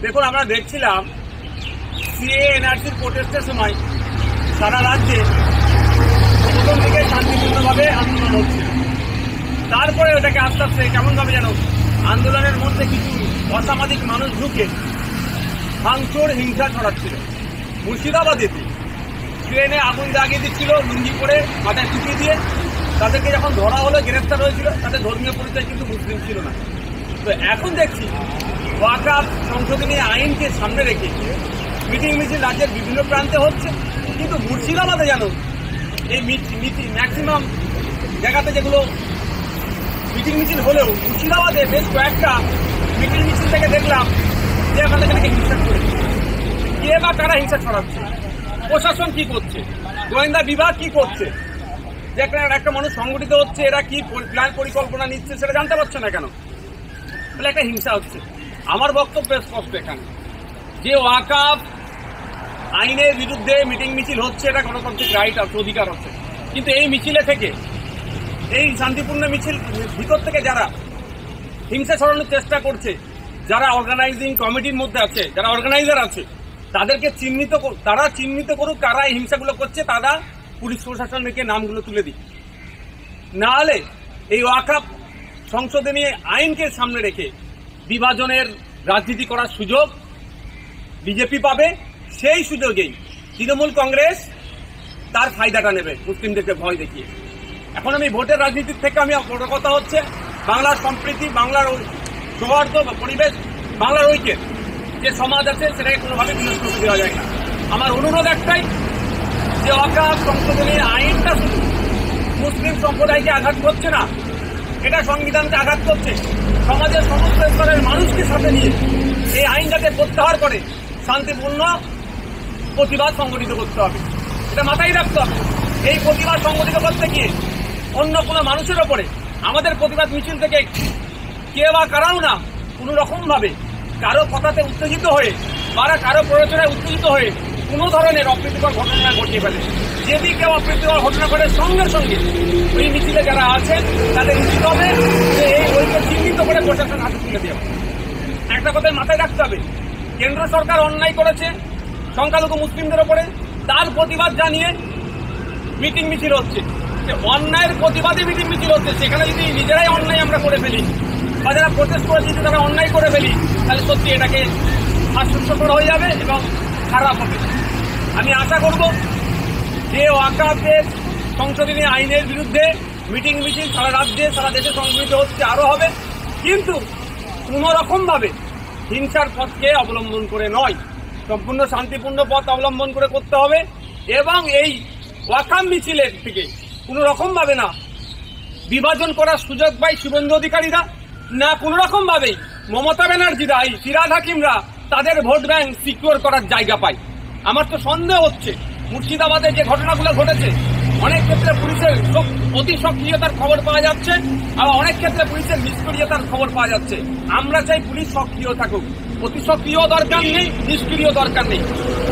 দেখুন, আমরা দেখছিলাম সিএ এনআরসির প্রোটেস্টের সময় সারা রাজ্যে প্রথম দিকে শান্তিপূর্ণভাবে আন্দোলন হচ্ছিল। তারপরে ওটাকে আস্তে আস্তে কেমনভাবে যেন আন্দোলনের মধ্যে কিছু অসামাজিক মানুষ ঢুকে ভাঙচুর হিংসা ছড়াচ্ছিল। মুর্শিদাবাদে ট্রেনে আগুন লাগিয়ে দিচ্ছিল লুঙ্গি করে, মাথায় টুপি দিয়ে। তাদেরকে যখন ধরা হলো, গ্রেফতার হয়েছিল, তাদের ধর্মীয় পরিচয় কিন্তু মুসলিম ছিল না। তো এখন দেখছি ওয়াকফ সংশোধনী আইনকে সামনে রেখে মিটিং মিছিল রাজ্যের বিভিন্ন প্রান্তে হচ্ছে, কিন্তু মুর্শিদাবাদে যেন এই ম্যাক্সিমাম জায়গাতে যেগুলো মিটিং মিছিল হলেও মুর্শিদাবাদে বেশ কয়েকটা মিটিং মিছিল থেকে দেখলাম যে এখানে হিংসা করেছে। কে বা কারা হিংসা ছড়াচ্ছে? প্রশাসন কি করছে? গোয়েন্দা বিভাগ কি করছে? যে একটা মানুষ সংগঠিত হচ্ছে, এরা কি প্ল্যান পরিকল্পনা নিচ্ছে সেটা জানতে পারছে না কেন? তাহলে একটা হিংসা হচ্ছে। আমার বক্তব্য স্পষ্ট এখানে যে ওয়াকফ আইনের বিরুদ্ধে মিটিং মিছিল হচ্ছে, এটা গণতান্ত্রিক রাইট আছে, অধিকার আছে। কিন্তু এই মিছিলে থেকে, এই শান্তিপূর্ণ মিছিল ভিতর থেকে যারা হিংসা ছড়ানোর চেষ্টা করছে, যারা অর্গানাইজিং কমিটির মধ্যে আছে, যারা অর্গানাইজার আছে, তাদেরকে চিহ্নিত করুক কারা এই হিংসাগুলো করছে, তারা পুলিশ প্রশাসনকে নামগুলো তুলে দিক। নাহলে এই ওয়াকফ সংশোধনী আইনকে সামনে রেখে বিভাজনের রাজনীতি করার সুযোগ বিজেপি পাবে। সেই সুযোগেই তৃণমূল কংগ্রেস তার ফায়দাটা নেবে মুসলিমদেরকে ভয় দেখিয়ে। এখন আমি ভোটের রাজনীতির থেকে বড় কথা হচ্ছে বাংলার সম্প্রীতি, বাংলার সৌহার্দ্য বা পরিবেশ, বাংলার ঐক্যের যে সমাজ আছে সেটাকে কোনোভাবে বিনষ্ট করে দেওয়া যায় না। আমার অনুরোধ একটাই যে ওয়াকফ সংশোধনী আইনটা শুধু মুসলিম সম্প্রদায়কে আঘাত করছে না, এটা সংবিধানকে আঘাত করছে। সমাজের সমস্ত স্তরের মানুষকে সাথে নিয়ে এই আইন যাতে প্রত্যাহার করে শান্তিপূর্ণ প্রতিবাদ সংগঠিত করতে হবে, এটা মাথায় রাখতে হবে। এই প্রতিবাদ সংগঠিত করতে গিয়ে অন্য কোনো মানুষের ওপরে আমাদের প্রতিবাদ মিছিল থেকে কে বা কারাও না কোনো রকমভাবে কারো কথাতে উত্তেজিত হয়ে বা কারো প্ররোচনায় উত্তেজিত হয়ে কোনো ধরনের অপ্রীতিকর ঘটনা ঘটিয়ে ফেলে। যদি কেউ অপ্রীতিকর ঘটনা ঘটে সঙ্গে সঙ্গে ওই মিছিলে যারা আছেন তাদের উচিত হবে যে এই ঐক্য চিহ্নিত করে প্রশাসন হাতে তুলে দেওয়া। একটা কথাই মাথায় রাখতে হবে, কেন্দ্র সরকার অন্যায় করেছে সংখ্যালঘু মুসলিমদের ওপরে, তার প্রতিবাদ জানিয়ে মিটিং মিছিল হচ্ছে। যে অন্যায়ের প্রতিবাদে মিটিং মিছিল হচ্ছে, সেখানে যদি নিজেরাই অন্যায় আমরা করে ফেলি বা যারা প্রটেস্ট করে যদি তারা অন্যায় করে ফেলি, তাহলে সত্যি এটাকে হাস্যকর হয়ে যাবে এবং খারাপ হবে। আমি আশা করব যে ওয়াকফের সংশোধনী আইনের বিরুদ্ধে মিটিং মিছিল সারা রাজ্যে সারা দেশে সংগঠিত হচ্ছে, আরো হবে, কিন্তু কোন রকম ভাবে হিংসার পথকে অবলম্বন করে নয়, সম্পূর্ণ শান্তিপূর্ণ পথ অবলম্বন করে করতে হবে। এবং এই ওয়াকফ মিছিলের থেকে কোন রকম ভাবে না বিভাজন করার সুযোগ পায় শুভেন্দু অধিকারীরা, না কোন রকম ভাবেই মমতা ব্যানার্জিরা, এই ফিরহাদ হাকিমরা তাদের ভোট ব্যাংক সিকিউর করার জায়গা পায়। আমার তো সন্দেহ হচ্ছে মুর্শিদাবাদে যে ঘটনাগুলো ঘটেছে, অনেক ক্ষেত্রে পুলিশের অতি সক্রিয়তার খবর পাওয়া যাচ্ছে, আবার অনেক ক্ষেত্রে পুলিশের নিষ্ক্রিয়তার খবর পাওয়া যাচ্ছে। আমরা চাই পুলিশ সক্রিয় থাকুক, অতি সক্রিয় দরকার নেই, নিষ্ক্রিয় দরকার নেই।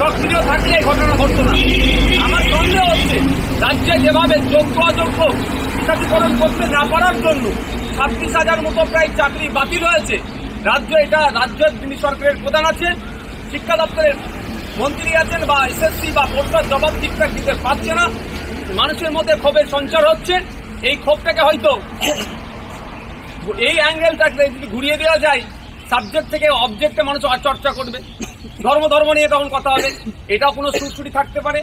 সক্রিয় থাকলে এই ঘটনা ঘটতো না। আমার সন্দেহ হচ্ছে রাজ্যে যেভাবে যোগ্য অযোগ্য বিকাশীকরণ করতে না পারার জন্য 26,000 মতো প্রায় চাকরি বাতিল হয়েছে। রাজ্যের যিনি সরকারের প্রধান আছে, শিক্ষা দপ্তরের মন্ত্রী আছেন বা এসএসসি বা পরীক্ষার জবাব ঠিকঠাক দিতে পারছে না, মানুষের মধ্যে ক্ষোভের সঞ্চার হচ্ছে। এই ক্ষোভটাকে হয়তো এই অ্যাঙ্গেলটাকে যদি ঘুরিয়ে দেওয়া যায়, সাবজেক্ট থেকে অবজেক্টে মানুষ চর্চা করবে, ধর্ম নিয়ে তখন কথা হবে, এটাও কোনো সুরসুরি থাকতে পারে।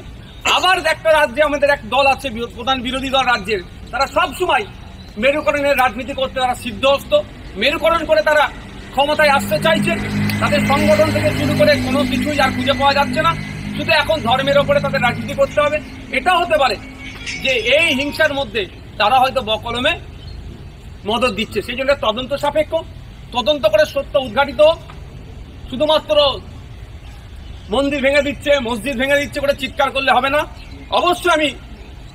আবার একটা রাজ্যে আমাদের এক দল আছে, প্রধান বিরোধী দল রাজ্যের, তারা সবসময় মেরুকরণের রাজনীতি করতে তারা সিদ্ধহস্ত, মেরুকরণ করে তারা ক্ষমতায় আসতে চাইছে। তাদের সংগঠন থেকে শুরু করে কোনো কিছুই আর খুঁজে পাওয়া যাচ্ছে না, শুধু এখন ধর্মের ওপরে তাদের রাজনীতি করতে হবে। এটাও হতে পারে যে এই হিংসার মধ্যে তারা হয়তো বকলমে মদত দিচ্ছে, সেই জন্য তদন্ত সাপেক্ষ, তদন্ত করে সত্য উদ্ঘাটিত। শুধুমাত্র মন্দির ভেঙে দিচ্ছে, মসজিদ ভেঙে দিচ্ছে করে চিৎকার করলে হবে না। অবশ্যই আমি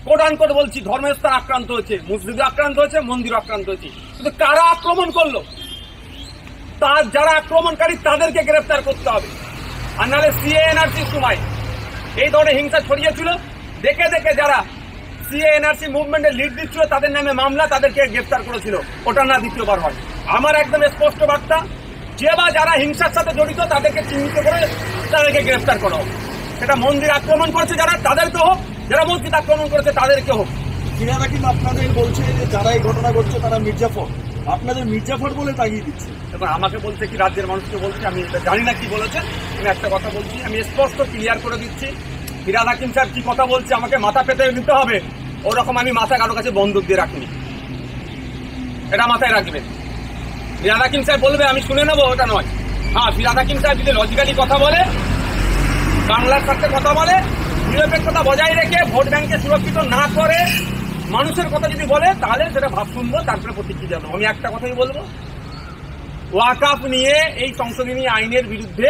কোট আনকোট বলছি, ধর্মের স্থান আক্রান্ত হয়েছে, মসজিদও আক্রান্ত হয়েছে, মন্দিরও আক্রান্ত হয়েছে, কিন্তু কারা আক্রমণ করলো, যারা আক্রমণকারী তাদেরকে গ্রেফতার করতে হবে। আর নাহলে সিএ এনআরসির সময় এই ধরনের হিংসা ছড়িয়েছিল, দেখে দেখে যারা সিএ এনআরসি মুভমেন্টে লিড দিচ্ছিল তাদের নামে মামলা, তাদেরকে গ্রেফতার করেছিল, ওটা না দ্বিতীয়বার হয়। আমার একদম স্পষ্ট বার্তা, যে বা যারা হিংসার সাথে জড়িত তাদেরকে চিহ্নিত করে তাদেরকে গ্রেফতার করা হোক। সেটা মন্দির আক্রমণ করেছে যারা, তাদেরকে হোক, যারা মসজিদ আক্রমণ করেছে তাদেরকে হোক। এনারা কিন্তু আপনাদের বলছে যে যারা এই ঘটনা ঘটছে তারা মির্জাফর, আপনাদের মির্জাফর বলে তাগিয়ে দিচ্ছে। এবার আমাকে বলছে কি, রাজ্যের মানুষকে বলছে, আমি এটা জানি না কি বলেছেন। আমি একটা কথা বলছি, আমি স্পষ্ট ক্লিয়ার করে দিচ্ছি, ফিরহাদ হাকিম স্যার কি কথা বলছে আমাকে মাথা পেতে নিতে হবে, ওরকম আমি মাথা কারো কাছে বন্দুক দিয়ে রাখিনি, এটা মাথায় রাখবেন। ফিরহাদ হাকিম স্যার বলবে আমি শুনে নেবো, ওটা নয়। হ্যাঁ, ফিরহাদ হাকিম স্যার যদি লজিক্যালি কথা বলে, বাংলার সাথে কথা বলে, নিরপেক্ষতা বজায় রেখে ভোট ব্যাংকে সুরক্ষিত না করে মানুষের কথা যদি বলে, তাহলে সেটা ভাব শুনবো, তারপরে প্রতিক্রিয়া দেবো। আমি একটা কথাই বলবো, ওয়াকআপ নিয়ে এই সংশোধনী আইনের বিরুদ্ধে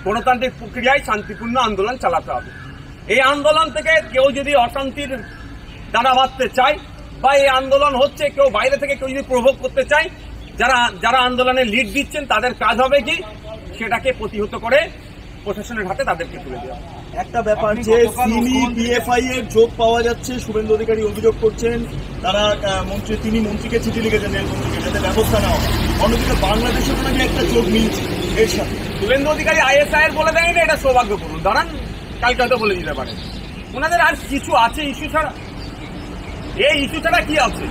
গণতান্ত্রিক প্রক্রিয়ায় শান্তিপূর্ণ আন্দোলন চালাতে হবে। এই আন্দোলন থেকে কেউ যদি অশান্তির দানা বাঁধতে চায়, বা এই আন্দোলন হচ্ছে কেউ বাইরে থেকে কেউ যদি প্রভোগ করতে চায়, যারা আন্দোলনে লিড দিচ্ছেন তাদের কাজ হবে কি, সেটাকে প্রতিহত করে প্রশাসনের হাতে তাদেরকে তুলে দেওয়া। একটা ব্যাপার যে সিমি পিএফআই এর যোগ পাওয়া যাচ্ছে, শুভেন্দু অধিকারী অভিযোগ করছেন তারা তিনি মন্ত্রীকে চিঠি লিখেছেন রেলমন্ত্রীকে যাতে ব্যবস্থা নেওয়া হয়। অন্যদিকে বাংলাদেশের নাকি একটা যোগ মিলছে এর সাথে। শুভেন্দু অধিকারী আইএসআইয়ের বলে দেয়নি, এটা সৌভাগ্যপূর্ণ। দাঁড়ান, কালকে হয়তো বলে দিতে পারে। ওনাদের আর কিছু আছে ইস্যু ছাড়া? এই ইস্যু ছাড়া কি আছে?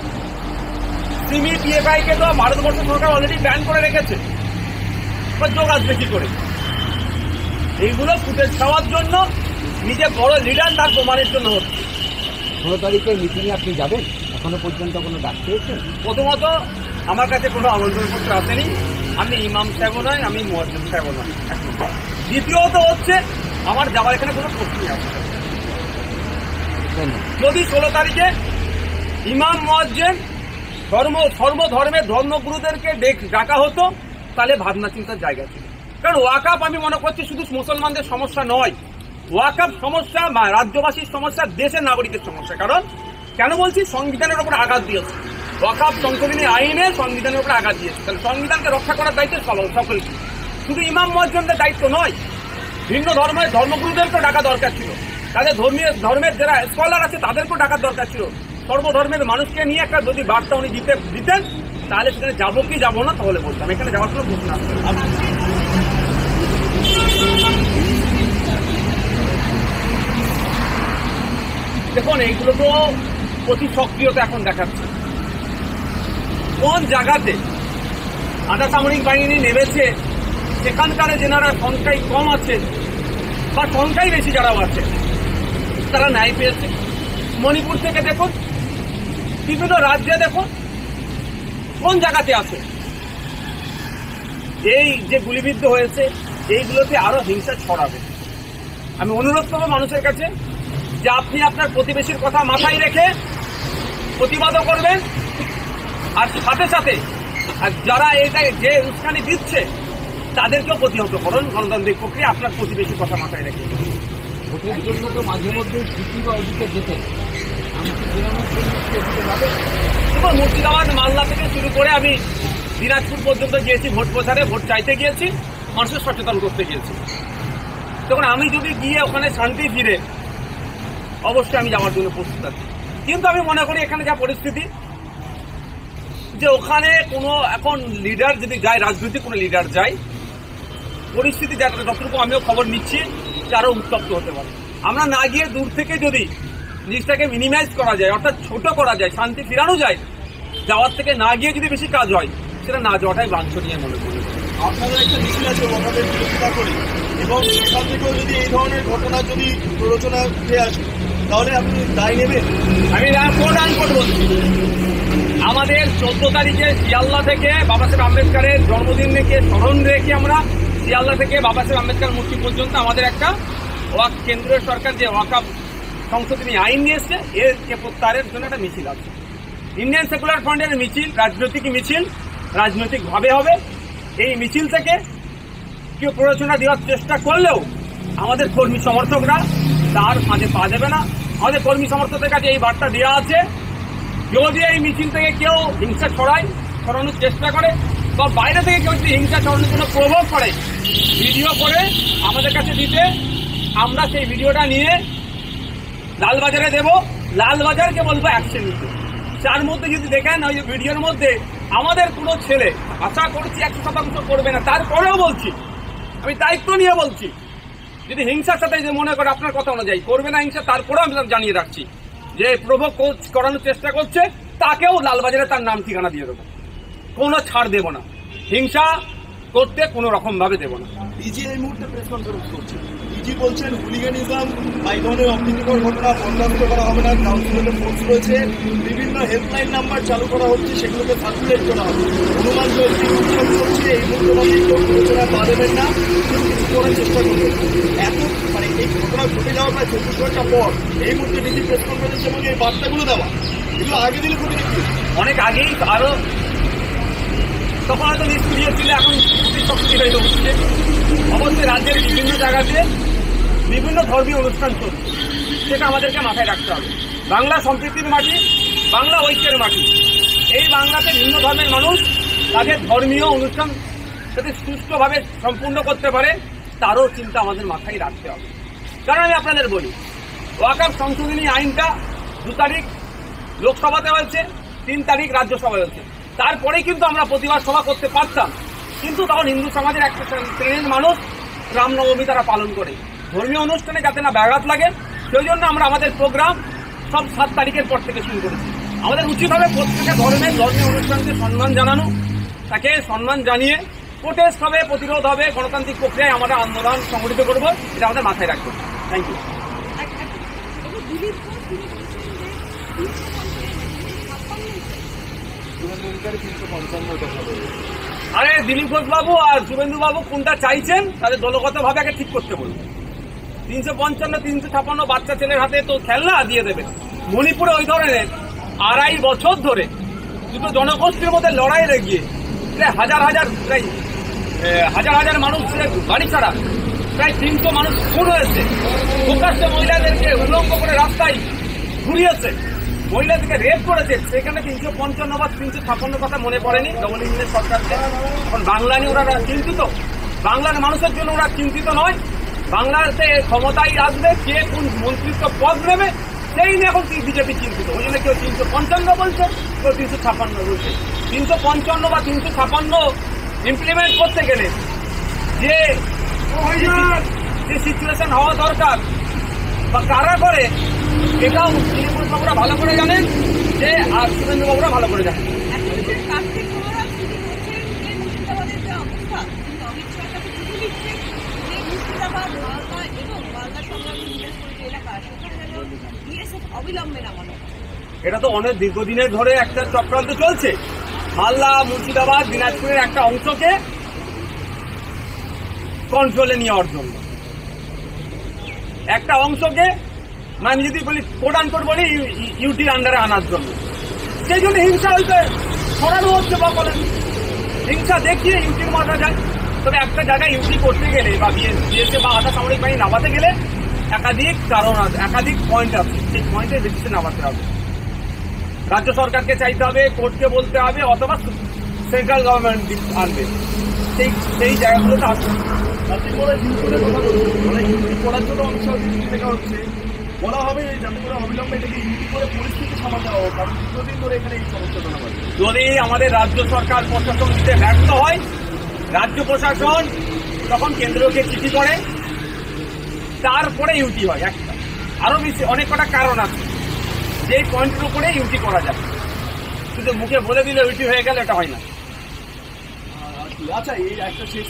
সিমি পিএফআই কে তো ভারতবর্ষ সরকার অলরেডি ব্যান করে রেখেছে, যোগ আসবে কি করে? এইগুলো ফুটেজ খাওয়ার জন্য, নিজে বড় লিডার তার প্রমাণের জন্য হচ্ছে। 16 তারিখের মিটিংয়ে আপনি যাবেন? এখনো পর্যন্ত কোনো ডাক পেয়েছেন? প্রথমত আমার কাছে কোনো আমন্ত্রণপত্র আসেনি, আমি ইমাম সাহেবও নয়, আমি মুয়াজ্জিন সাহেবও নয়। দ্বিতীয়ত হচ্ছে আমার যাওয়ার এখানে কোনো প্রশ্নই আসে না। যদি 16 তারিখে ইমাম মুয়াজ্জিন সর্বধর্মের ধর্মগুরুদেরকে ডাকা হতো, তাহলে ভাবনা চিন্তার জায়গা ছিল। কারণ ওয়াকআপ আমি মনে করছি শুধু মুসলমানদের সমস্যা নয়, ওয়াকআপ সমস্যা রাজ্যবাসীর সমস্যা, দেশের নাগরিকের সমস্যা। কারণ কেন বলছি, সংবিধানের উপর আঘাত দিয়েছে ওয়াকআপ সংশোধনী আইনে, সংবিধানের উপর আঘাত দিয়েছে। তাহলে সংবিধানকে রক্ষা করার দায়িত্ব সকলকে, শুধু ইমাম মুয়াজ্জিনদের দায়িত্ব নয়, ভিন্ন ধর্মের ধর্মগুরুদেরকেও ডাকা দরকার ছিল, তাদের ধর্মের যারা স্কলার আছে তাদেরকেও ডাকার দরকার ছিল। সর্বধর্মের মানুষকে নিয়ে একটা যদি বার্তা উনি দিতেন, তাহলে সেখানে যাবো কি যাবো না তাহলে বলতাম, এখানে যাওয়ার কোনো প্রশ্ন আসবে না। দেখুন, এইগুলো তো অতি সক্রিয়তা এখন দেখাচ্ছে। কোন জায়গাতে আধা সামরিক বাহিনী নেমেছে, সেখানকার যেনারা সংখ্যায় কম আছে বা সংখ্যায় বেশি যারাও আছে, তারা ন্যায় পেয়েছে। মণিপুর থেকে দেখুন, বিভিন্ন রাজ্যে দেখুন কোন জায়গাতে আছে। এই যে গুলিবিদ্ধ হয়েছে, এইগুলোতে আরো হিংসা ছড়াবে। আমি অনুরোধ করবো মানুষের কাছে যে আপনি আপনার প্রতিবেশীর কথা মাথায় রেখে প্রতিবাদও করবেন, আর সাথে সাথে আর যারা এটা যে উস্কানি দিচ্ছে তাদেরকেও প্রতিহত করুন গণতান্ত্রিক প্রক্রিয়া, আপনার প্রতিবেশীর কথা মাথায় রেখে। ভোটের জন্য তো মাঝে মধ্যে ঝুঁকি বা ওদিকে যেতে মুর্শিদাবাদ, মালদা থেকে শুরু করে আমি দিনাজপুর পর্যন্ত গিয়েছি, ভোট প্রচারে ভোট চাইতে গিয়েছি, মানুষের সচেতন করতে গিয়েছি। তখন আমি যদি গিয়ে ওখানে শান্তি ফিরে, অবশ্যই আমি যাওয়ার জন্য প্রস্তুত আছি। কিন্তু আমি মনে করি এখানে যা পরিস্থিতি, যে ওখানে কোনো এখন লিডার যদি যায়, রাজনৈতিক কোনো লিডার যায়, পরিস্থিতি যতটুকু আমিও খবর নিচ্ছি যে আরো উত্তপ্ত হতে পারে। আমরা না গিয়ে দূর থেকে যদি জিনিসটাকে মিনিমাইজ করা যায়, অর্থাৎ ছোট করা যায়, শান্তি ফিরানো যায়, যাওয়ার থেকে না গিয়ে যদি বেশি কাজ হয়, সেটা না যাওয়াটাই বাঞ্ছনীয় মনে করি। আপনারা একটা মিছিল আছে ওখানে বিরোধিতা করে, এবং সেখান থেকেও যদি এই ধরনের ঘটনা যদি প্ররোচনা উঠে আসে, তাহলে আপনি দায় নেবেন? আমি কোট বলছি, আমাদের 14 তারিখে শিয়ালদা থেকে বাবা সাহেব আম্বেদকরের জন্মদিনকে স্মরণ রেখে আমরা শিয়ালদা থেকে বাবা সাহেব আম্বেদকর মূর্তি পর্যন্ত আমাদের একটা কেন্দ্রীয় সরকার যে ওয়াকআপ সংশোধনী আইন নিয়ে এসছে, এর প্রত্যাহারের জন্য একটা মিছিল আছে। ইন্ডিয়ান সেকুলার ফ্রন্টের মিছিল রাজনৈতিক মিছিল, রাজনৈতিকভাবে হবে। এই মিছিল থেকে কেউ প্ররোচনা দেওয়ার চেষ্টা করলেও আমাদের কর্মী সমর্থকরা তার মাঝে পা দেবে না। আমাদের কর্মী সমর্থকদের কাছে এই বার্তা দেওয়া আছে, যদি এই মিছিল থেকে কেউ হিংসা ছড়ানোর চেষ্টা করে, বা বাইরে থেকে কেউ যদি হিংসা ছড়ানোর জন্য প্রভোগ করে, ভিডিও করে আমাদের কাছে দিতে, আমরা সেই ভিডিওটা নিয়ে লালবাজারে দেব, লালবাজারকে বলবো অ্যাকশন নিতে। তার মধ্যে যদি দেখেন ওই ভিডিওর মধ্যে আমাদের কোনো ছেলে আশা করছি 100% করবে না, তারপরেও বলছি, আমি দায়িত্ব নিয়ে বলছি, যদি হিংসার সাথে যে মনে করে আপনার কথা অনুযায়ী করবে না হিংসা, তারপরেও আমি জানিয়ে রাখছি যে প্রভোগ করানোর চেষ্টা করছে তাকেও লালবাজারে তার নাম ঠিকানা দিয়ে দেবো, কোনো ছাড় দেব না, হিংসা করতে কোনো রকম ভাবে দেব না। ডিজি এই মুহূর্তে প্রেস কনফারেন্স করছে, ডিজি বলছেন হুলিগানিজম এই ধরনের অপ্রীতিকর ঘটনা বরদাস্ত করা হবে না, কাউন্সিলের ফোর্স রয়েছে, বিভিন্ন হেল্পলাইন নাম্বার চালু করা হচ্ছে, সেগুলোকে সার্কুলেট করা হবে, হনুমান জয়ন্তী উৎসব চলছে, এই মুহূর্তে দাঁড়িয়ে কেউ প্ররোচনা পা দেবেন না, কেউ কিছু করার চেষ্টা করবেন। এত মানে এই ঘটনা ঘটে যাওয়ার প্রায় 24 ঘন্টা পর এই মুহূর্তে ডিজি প্রেস কনফারেন্স এবং এই বার্তাগুলো দেওয়া, এগুলো আগে দিলে ক্ষতি নাকি? অনেক আগেই আরো তখন হয়তো নিষ্ক্রিয় ছিল, এখন খুবই শক্তি হয়ে উঠছে। অবশ্যই রাজ্যের বিভিন্ন জায়গাতে বিভিন্ন ধর্মীয় অনুষ্ঠান চলছে, সেটা আমাদেরকে মাথায় রাখতে হবে। বাংলা সম্প্রীতির মাটি, বাংলা ঐক্যের মাটি, এই বাংলাতে ভিন্ন ধর্মের মানুষ তাদের ধর্মীয় অনুষ্ঠান যাতে সুষ্ঠুভাবে সম্পূর্ণ করতে পারে তারও চিন্তা আমাদের মাথায় রাখতে হবে। কারণ আমি আপনাদের বলি, ওয়াকফ সংশোধনী আইনটা 2 তারিখ লোকসভাতে হয়েছে, 3 তারিখ রাজ্যসভায় হয়েছে, তারপরেই কিন্তু আমরা প্রতিবাদ সভা করতে পারতাম, কিন্তু তখন হিন্দু সমাজের একটা শ্রেণীর মানুষ রামনবমী তারা পালন করে, ধর্মীয় অনুষ্ঠানে যাতে না ব্যাঘাত লাগে সেই জন্য আমরা আমাদের প্রোগ্রাম সব 7 তারিখের পর থেকে শুরু করেছি। আমাদের উচিত হবে প্রত্যেকটা ধর্মীয় অনুষ্ঠানকে সম্মান জানানো, তাকে সম্মান জানিয়ে প্রোটেস্ট হবে, প্রতিরোধ হবে, গণতান্ত্রিক প্রক্রিয়ায় আমরা আন্দোলন সংগঠিত করবো, এটা আমাদের মাথায় রাখবো। Thank you. আরে দিলীপ ঘোষ বাবু আর শুভেন্দু বাবু কোনটা চাইছেন তাদের দলগত ভাবে আগে ঠিক করতে বলুন। 355, 356 বাচ্চা ছেলের হাতে তো খেলনা দিয়ে দেবে। মণিপুরে ওই ধরনের 2.5 বছর ধরে দুটো জনগোষ্ঠীর মধ্যে লড়াই লেগিয়ে হাজার হাজার মানুষ বাড়ি ছাড়া, প্রায় 300 মানুষ খুন হয়েছে, প্রকাশ্যে মহিলাদেরকে উলঙ্গ করে রাস্তায় ঘুরিয়েছে, মহিলাদেরকে রেপ করেছে, সেখানে 355 বা 356 কথা মনে পড়েনি ডবল ইঞ্জিনের সরকারকে। এখন বাংলা নিয়ে ওরা চিন্তিত, বাংলার মানুষের জন্য ওরা চিন্তিত নয়, বাংলাতে ক্ষমতায় আসবে কে কোন মন্ত্রিত্ব পদ নেবে সেই নিয়ে এখন বিজেপি চিন্তিত। ওই জন্য কেউ 355 বলছে, কেউ 356 বলছে। 355 বা 356 ইমপ্লিমেন্ট করতে গেলে যে সিচুয়েশন হওয়া দরকার বা কারা করে, এটাও দিলীপ বাবুরা ভালো করে জানেন, যে আর শুভেন্দু বাবুরা ভালো করে জানেন। এটা তো অনেক দীর্ঘদিনের ধরে একটা চক্রান্ত চলছে, মালদা, মুর্শিদাবাদ, দিনাজপুরের একটা অংশকে কন্ট্রোলে নেওয়ার জন্য, একটা অংশকে আমি যদি বলি কোট বলি ইউটির আন্ডারে আনার জন্য, সেই জন্য হিংসা হইতে ছড়ানো হচ্ছে বা বলেন হিংসা দেখিয়ে ইউটির মাথা যায়। তবে একটা জায়গায় ইউটি করতে গেলে বা বিএসএ বা আধা সামরিক বাহিনী নামাতে গেলে একাধিক কারণ আছে, একাধিক পয়েন্ট আছে, সেই পয়েন্টের ভিত্তিতে নামাতে হবে। রাজ্য সরকারকে চাইতে হবে, কোর্টকে বলতে হবে, অথবা সেন্ট্রাল গভর্নমেন্ট আনবে, সেই জায়গাগুলোতে আসবে। করার জন্য অনেক দেখা হচ্ছে, বলা হবে যাতে করে অবিলম্বে এটাকে ইউটি করে পরিস্থিতি সামাল দেওয়া হোক, কারণ দীর্ঘদিন ধরে এখানে এই সমস্যাটা না। যদি আমাদের রাজ্য সরকার প্রশাসন দিতে ব্যর্থ হয়, রাজ্য প্রশাসন তখন কেন্দ্রকে চিঠি করে, তারপরে ইউটি হয়। একটা আরো বেশি অনেক কটা কারণ আছে যে পয়েন্টের উপরে ইউটি করা যায়, কিন্তু মুখে বলে দিলে ইউটি হয়ে গেলে এটা হয় না। আচ্ছা, এই একটা শেষ